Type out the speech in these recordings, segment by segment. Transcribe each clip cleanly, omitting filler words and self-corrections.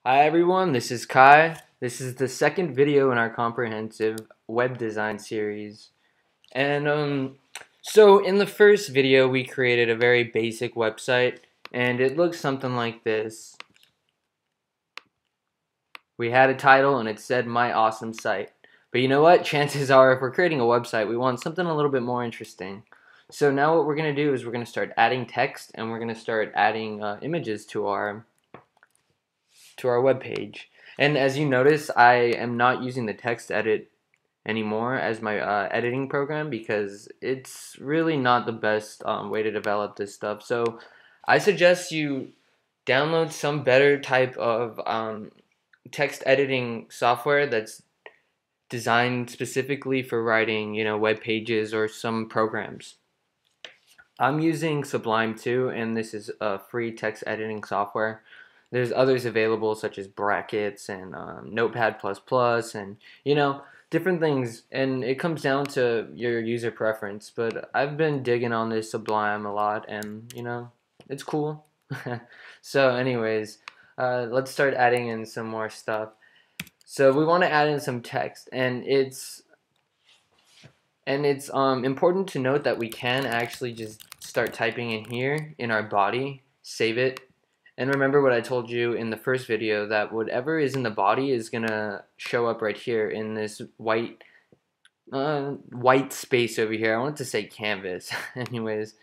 Hi everyone, this is Kai. This is the second video in our comprehensive web design series. So in the first video we created a very basic website and it looks something like this. We had a title and it said my awesome site. But you know what? Chances are if we're creating a website we want something a little bit more interesting. So now what we're going to do is we're going to start adding text and we're going to start adding images to our web page. And as you notice, I am not using the text edit anymore as my editing program because it's really not the best way to develop this stuff. So I suggest you download some better type of text editing software that's designed specifically for writing, web pages or some programs. I'm using Sublime 2, and this is a free text editing software. There's others available such as Brackets and Notepad++, and different things. And it comes down to your user preference. But I've been digging on this Sublime a lot, and it's cool. So, anyways, let's start adding in some more stuff. So we want to add in some text, and it's important to note that we can actually just start typing in here in our body, save it, and remember what I told you in the first video, that whatever is in the body is gonna show up right here in this white space over here. I wanted to say canvas. Anyways,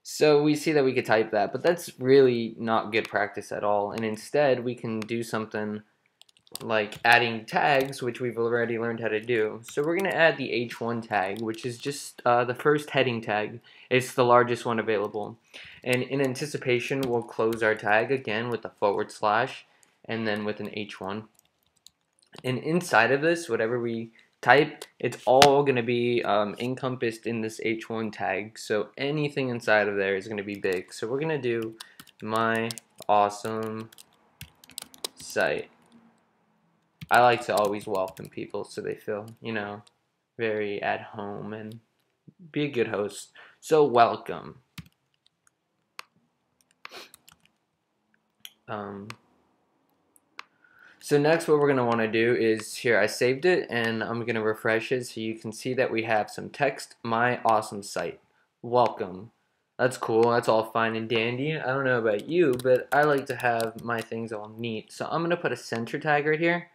so we see that we could type that, but that's really not good practice at all, and instead we can do something like adding tags, which we've already learned how to do. So we're going to add the H1 tag, which is just the first heading tag. It's the largest one available. And in anticipation, we'll close our tag again with a / and then with an H1. And inside of this, whatever we type, it's all going to be encompassed in this H1 tag. So anything inside of there is going to be big. So we're going to do my awesome site. I like to always welcome people so they feel, very at home and be a good host. So welcome. So next what we're going to want to do is, here I saved it and I'm going to refresh it so you can see that we have some text, my awesome site. Welcome. That's cool. That's all fine and dandy. I don't know about you, but I like to have my things all neat. So I'm going to put a center tag right here.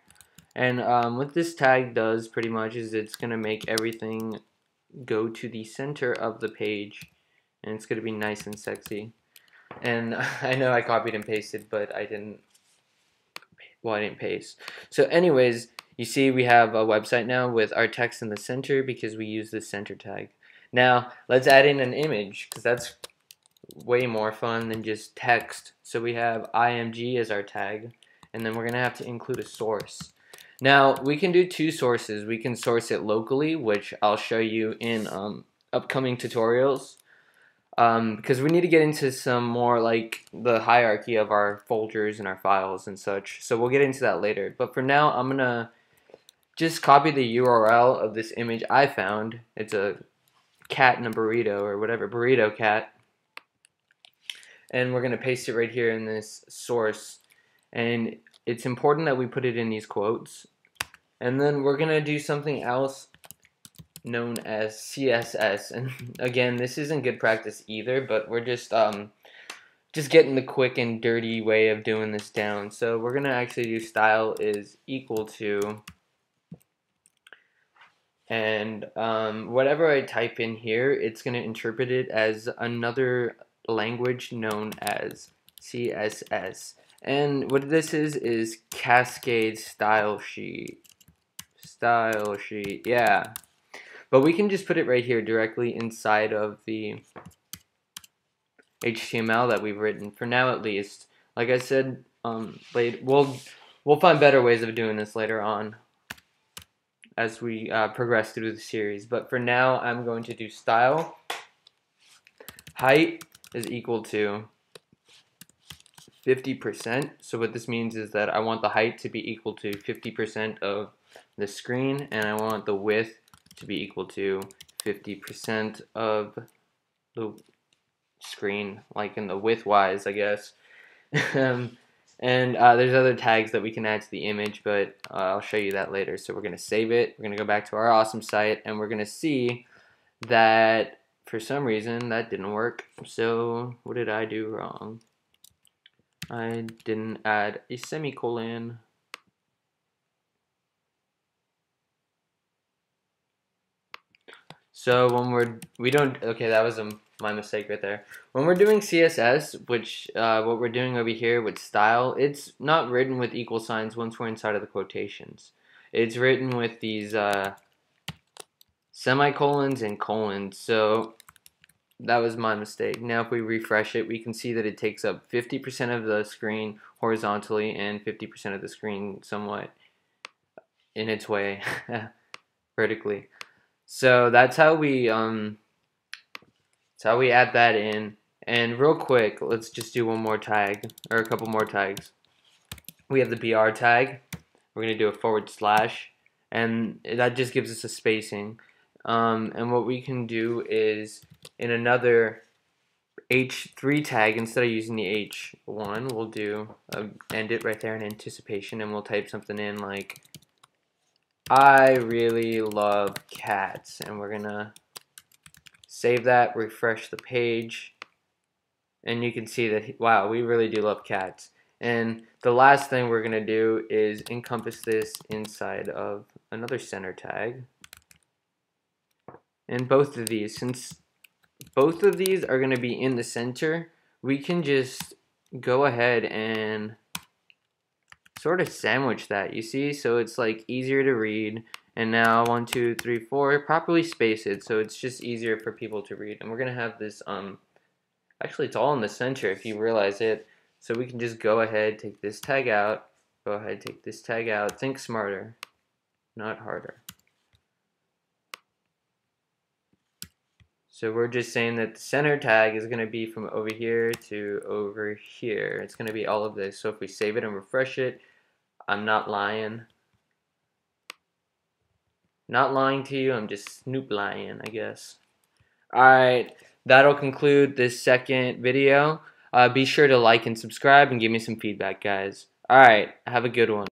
And what this tag does pretty much is it's going to make everything go to the center of the page, and it's going to be nice and sexy. And I know I copied and pasted, but I didn't paste. So anyways, you see we have a website now with our text in the center because we use the center tag. Now let's add in an image because that's way more fun than just text. So we have IMG as our tag, and then we're going to have to include a source. Now, we can do two sources. We can source it locally, which I'll show you in upcoming tutorials, because we need to get into some more like the hierarchy of our folders and our files and such. So we'll get into that later. But for now, I'm going to just copy the URL of this image I found. It's a cat in a burrito or whatever, burrito cat. And we're going to paste it right here in this source. And it's important that we put it in these quotes. And then we're going to do something else known as CSS. And again, this isn't good practice either, but we're just getting the quick and dirty way of doing this down. So we're going to actually do style is equal to, and whatever I type in here, it's going to interpret it as another language known as CSS. And what this is Cascade Style Sheet. Style sheet, yeah. But we can just put it right here directly inside of the HTML that we've written, for now at least. Like I said, we'll find better ways of doing this later on as we progress through the series. But for now, I'm going to do style. Height is equal to 50%. So what this means is that I want the height to be equal to 50% of the screen, and I want the width to be equal to 50% of the screen, like in the width wise, I guess. And there's other tags that we can add to the image, but I'll show you that later. So we're going to save it. We're going to go back to our awesome site, and we're going to see that for some reason that didn't work. So what did I do wrong? I didn't add a semicolon. So when we don't, okay, that was my mistake right there. When we're doing CSS, which what we're doing over here with style, it's not written with equal signs once we're inside of the quotations. It's written with these semicolons and colons. So that was my mistake. Now if we refresh it, we can see that it takes up 50% of the screen horizontally and 50% of the screen somewhat in its way vertically. So that's how we add that in. And real quick, let's just do one more tag or a couple more tags. We have the BR tag. We're gonna do a /, and that just gives us a spacing. And what we can do is in another H3 tag, instead of using the H1, we'll do end it right there in anticipation, and we'll type something in like I really love cats, and we're gonna save that, refresh the page, and you can see that, wow, we really do love cats. And the last thing we're gonna do is encompass this inside of another center tag. And both of these, since both of these are gonna be in the center, we can just go ahead and sort of sandwich that, you see? So it's like easier to read. And now 1, 2, 3, 4, properly spaced, so it's just easier for people to read. And we're gonna have this actually it's all in the center if you realize it. So we can just go ahead, take this tag out, go ahead, take this tag out. Think smarter, not harder. So we're just saying that the center tag is gonna be from over here to over here. It's gonna be all of this. So if we save it and refresh it, I'm not lying. Not lying to you, I'm just snoop lying, I guess. Alright, that'll conclude this second video. Be sure to like and subscribe and give me some feedback, guys. Alright, have a good one.